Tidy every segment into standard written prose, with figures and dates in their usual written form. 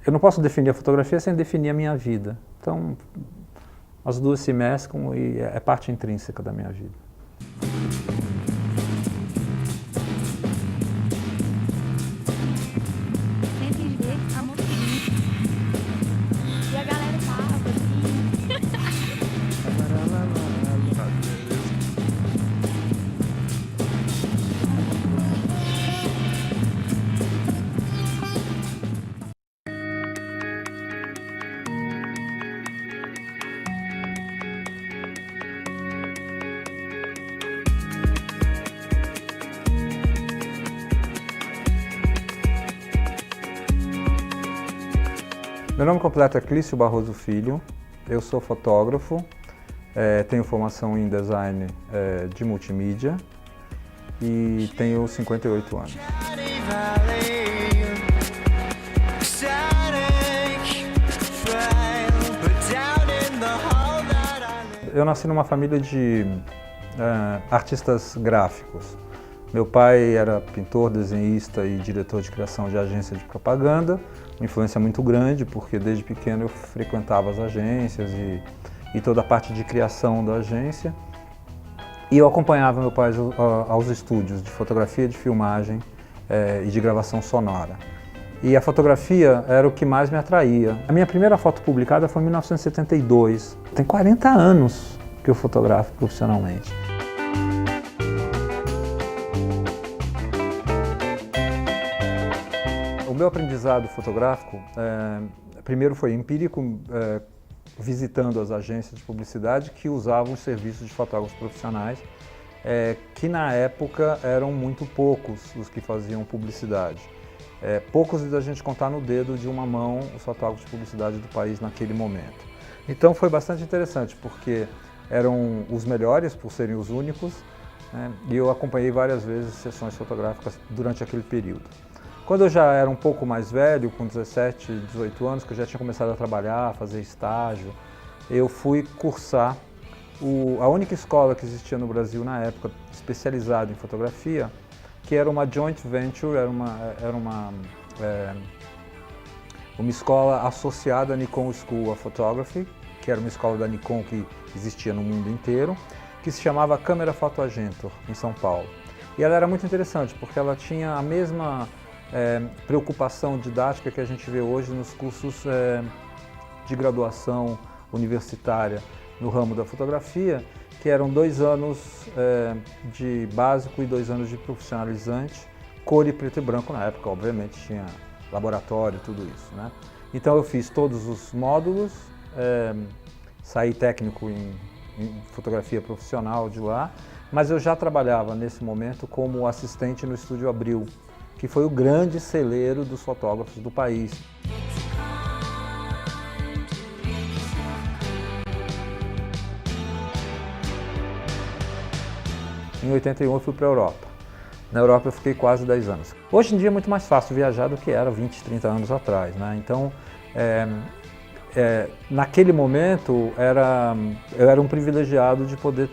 Eu não posso definir a fotografia sem definir a minha vida. Então, as duas se mesclam e é parte intrínseca da minha vida. Sempre ver a mocinha. E a galera tava assim. Meu nome completo é Clício Barroso Filho, eu sou fotógrafo, tenho formação em design de multimídia e tenho 58 anos. Eu nasci numa família de artistas gráficos. Meu pai era pintor, desenhista e diretor de criação de agência de propaganda, uma influência muito grande, porque desde pequeno eu frequentava as agências e toda a parte de criação da agência. E eu acompanhava meu pai aos estúdios de fotografia, de filmagem e de gravação sonora. E a fotografia era o que mais me atraía. A minha primeira foto publicada foi em 1972. Tem 40 anos que eu fotografo profissionalmente. O meu aprendizado fotográfico, primeiro foi empírico, visitando as agências de publicidade que usavam os serviços de fotógrafos profissionais, que na época eram muito poucos os que faziam publicidade. Poucos da gente contar no dedo de uma mão os fotógrafos de publicidade do país naquele momento. Então foi bastante interessante, porque eram os melhores por serem os únicos, né? E eu acompanhei várias vezes sessões fotográficas durante aquele período. Quando eu já era um pouco mais velho, com 17, 18 anos, que eu já tinha começado a trabalhar, a fazer estágio, eu fui cursar a única escola que existia no Brasil na época, especializada em fotografia, que era uma joint venture, era uma escola associada à Nikon School of Photography, que era uma escola da Nikon que existia no mundo inteiro, que se chamava Câmera Photo Agentur, em São Paulo. E ela era muito interessante, porque ela tinha a mesma preocupação didática que a gente vê hoje nos cursos de graduação universitária no ramo da fotografia, que eram 2 anos de básico e 2 anos de profissionalizante, cor e preto e branco na época, obviamente tinha laboratório, tudo isso, né? Então eu fiz todos os módulos, saí técnico em fotografia profissional de lá, mas eu já trabalhava nesse momento como assistente no Estúdio Abril, que foi o grande celeiro dos fotógrafos do país. Em 81 eu fui para a Europa. Na Europa eu fiquei quase 10 anos. Hoje em dia é muito mais fácil viajar do que era 20, 30 anos atrás, né? Então, naquele momento eu era um privilegiado de poder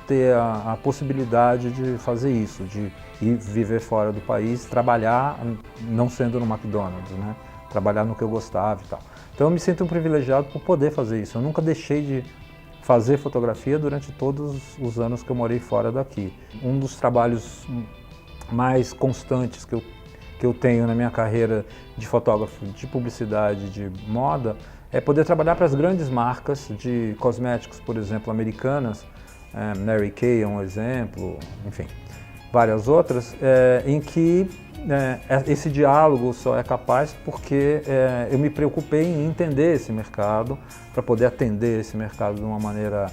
ter a possibilidade de fazer isso, de ir viver fora do país, trabalhar não sendo no McDonald's, né? Trabalhar no que eu gostava e tal. Então eu me sinto um privilegiado por poder fazer isso. Eu nunca deixei de fazer fotografia durante todos os anos que eu morei fora daqui. Um dos trabalhos mais constantes que eu tenho na minha carreira de fotógrafo de publicidade, de moda, é poder trabalhar para as grandes marcas de cosméticos, por exemplo, americanas, Mary Kay é um exemplo, enfim, várias outras, em que esse diálogo só é capaz porque eu me preocupei em entender esse mercado, para poder atender esse mercado de uma maneira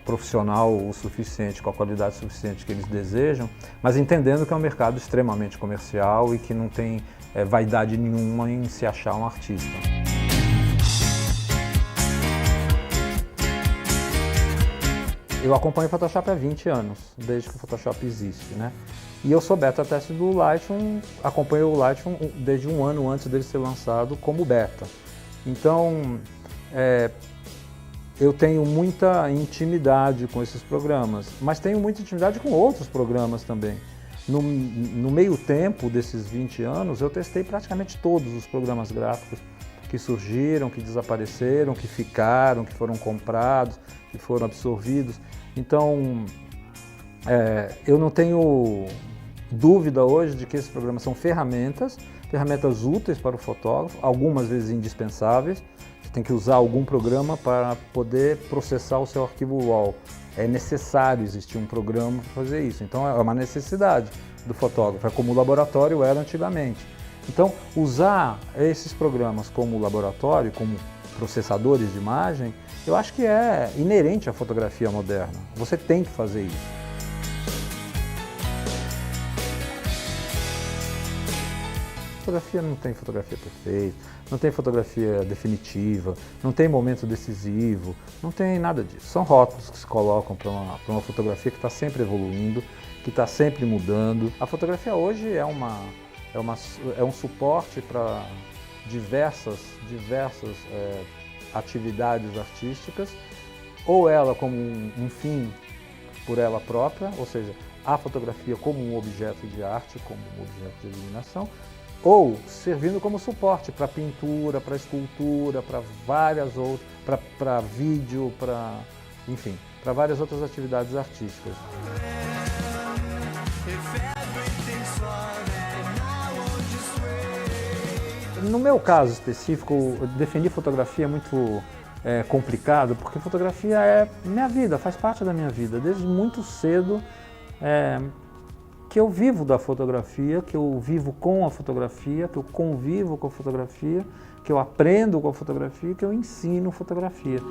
profissional o suficiente, com a qualidade suficiente que eles desejam, mas entendendo que é um mercado extremamente comercial e que não tem vaidade nenhuma em se achar um artista. Eu acompanho o Photoshop há 20 anos, desde que o Photoshop existe, né? E eu sou beta teste do Lightroom, acompanho o Lightroom desde um ano antes dele ser lançado como beta. Então, eu tenho muita intimidade com esses programas, mas tenho muita intimidade com outros programas também. No meio tempo desses 20 anos, eu testei praticamente todos os programas gráficos que surgiram, que desapareceram, que ficaram, que foram comprados, que foram absorvidos. Então, eu não tenho dúvida hoje de que esses programas são ferramentas úteis para o fotógrafo, algumas vezes indispensáveis. Você tem que usar algum programa para poder processar o seu arquivo RAW. É necessário existir um programa para fazer isso, então é uma necessidade do fotógrafo, é como o laboratório era antigamente. Então, usar esses programas como laboratório, como processadores de imagem, eu acho que é inerente à fotografia moderna. Você tem que fazer isso. Fotografia não tem fotografia perfeita, não tem fotografia definitiva, não tem momento decisivo, não tem nada disso. São rótulos que se colocam para uma fotografia que está sempre evoluindo, que está sempre mudando. A fotografia hoje é um suporte para diversas atividades artísticas, ou ela como um fim por ela própria, ou seja, a fotografia como um objeto de arte, como um objeto de iluminação, ou servindo como suporte para pintura, para escultura, para várias outras, para vídeo, enfim, para várias outras atividades artísticas. No meu caso específico, definir fotografia é muito complicado, porque fotografia é minha vida, faz parte da minha vida. Desde muito cedo que eu vivo da fotografia, que eu vivo com a fotografia, que eu convivo com a fotografia, que eu aprendo com a fotografia, que eu ensino fotografia.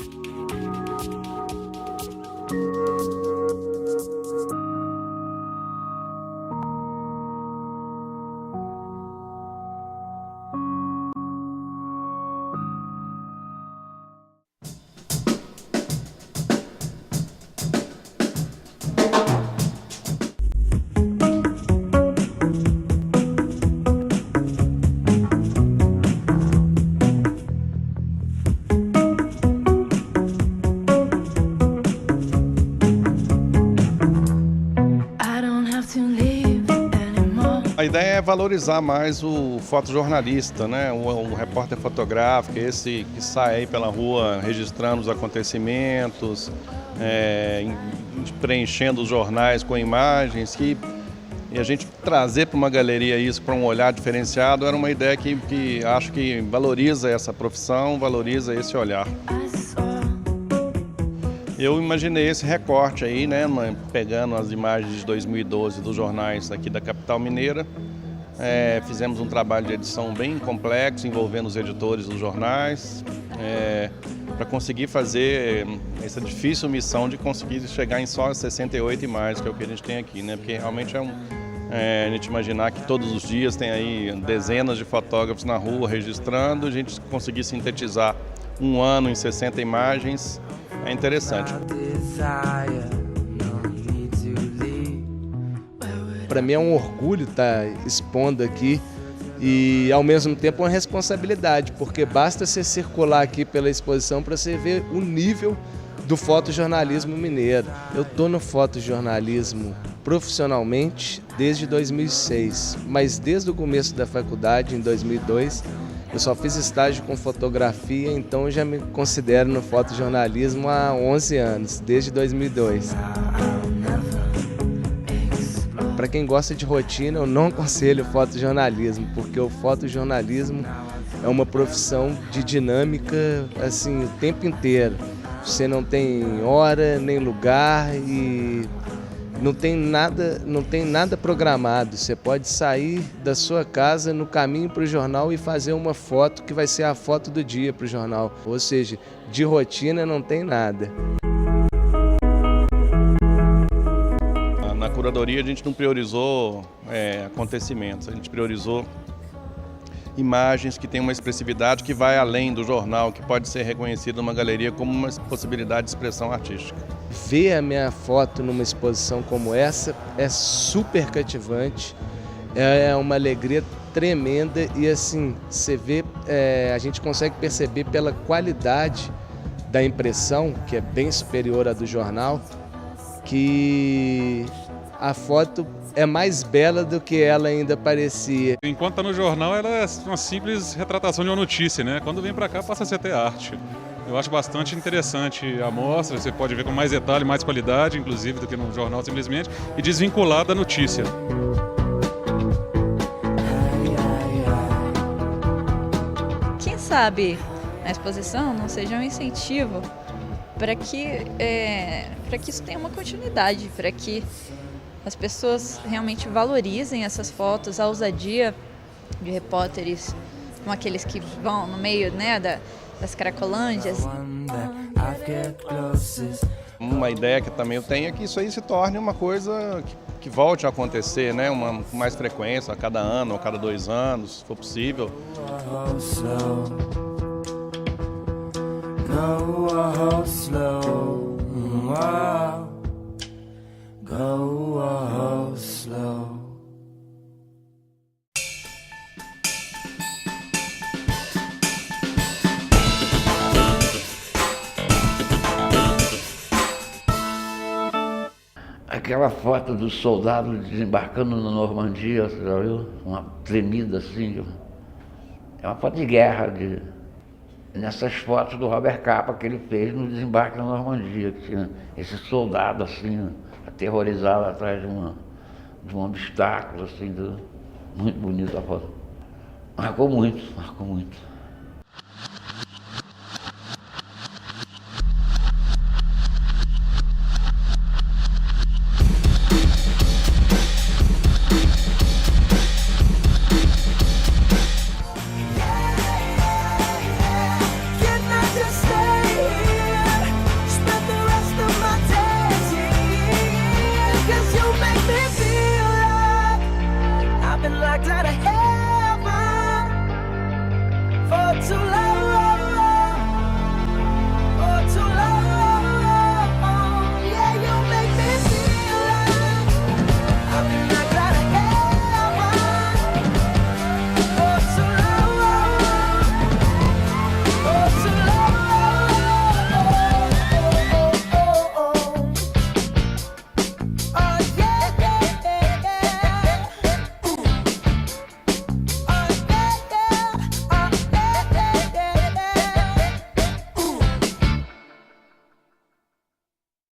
A ideia é valorizar mais o fotojornalista, né? O repórter fotográfico, esse que sai aí pela rua registrando os acontecimentos, preenchendo os jornais com imagens, e a gente trazer para uma galeria isso para um olhar diferenciado era uma ideia que acho que valoriza essa profissão, valoriza esse olhar. Eu imaginei esse recorte aí, né, pegando as imagens de 2012 dos jornais aqui da capital mineira. Fizemos um trabalho de edição bem complexo, envolvendo os editores dos jornais, para conseguir fazer essa difícil missão de conseguir chegar em só 68 imagens, que é o que a gente tem aqui, né? Porque realmente a gente imaginar que todos os dias tem aí dezenas de fotógrafos na rua registrando, a gente conseguir sintetizar um ano em 60 imagens, é interessante. Para mim é um orgulho estar expondo aqui e ao mesmo tempo uma responsabilidade, porque basta você circular aqui pela exposição para você ver o nível do fotojornalismo mineiro. Eu estou no fotojornalismo profissionalmente desde 2006, mas desde o começo da faculdade, em 2002, eu só fiz estágio com fotografia, então eu já me considero no fotojornalismo há 11 anos, desde 2002. Para quem gosta de rotina, eu não aconselho o fotojornalismo, porque o fotojornalismo é uma profissão de dinâmica assim, o tempo inteiro. Você não tem hora nem lugar e não tem nada programado. Você pode sair da sua casa no caminho para o jornal e fazer uma foto que vai ser a foto do dia para o jornal. Ou seja, de rotina não tem nada. Na curadoria a gente não priorizou acontecimentos, a gente priorizou imagens que têm uma expressividade que vai além do jornal, que pode ser reconhecido numa galeria como uma possibilidade de expressão artística. Ver a minha foto numa exposição como essa é super cativante, é uma alegria tremenda e assim, você vê, a gente consegue perceber pela qualidade da impressão, que é bem superior à do jornal, que a foto é mais bela do que ela ainda parecia. Enquanto está no jornal, ela é uma simples retratação de uma notícia, né? Quando vem para cá, passa a ser até arte. Eu acho bastante interessante a amostra, você pode ver com mais detalhe, mais qualidade, inclusive, do que no jornal simplesmente, e desvincular da notícia. Quem sabe a exposição não seja um incentivo para que isso tenha uma continuidade, para que as pessoas realmente valorizem essas fotos, a ousadia de repórteres, como aqueles que vão no meio, né, das Cracolândias. Uma ideia que também eu tenho é que isso aí se torne uma coisa que volte a acontecer, né? Com mais frequência, a cada ano ou a cada 2 anos, se for possível. Aquela foto do soldado desembarcando na Normandia, você já viu? Uma tremida assim. É uma foto de guerra. Nessas fotos do Robert Capa que ele fez no desembarque na Normandia, que tinha esse soldado assim, aterrorizado atrás de um obstáculo, assim, muito bonita a foto. Marcou muito, marcou muito.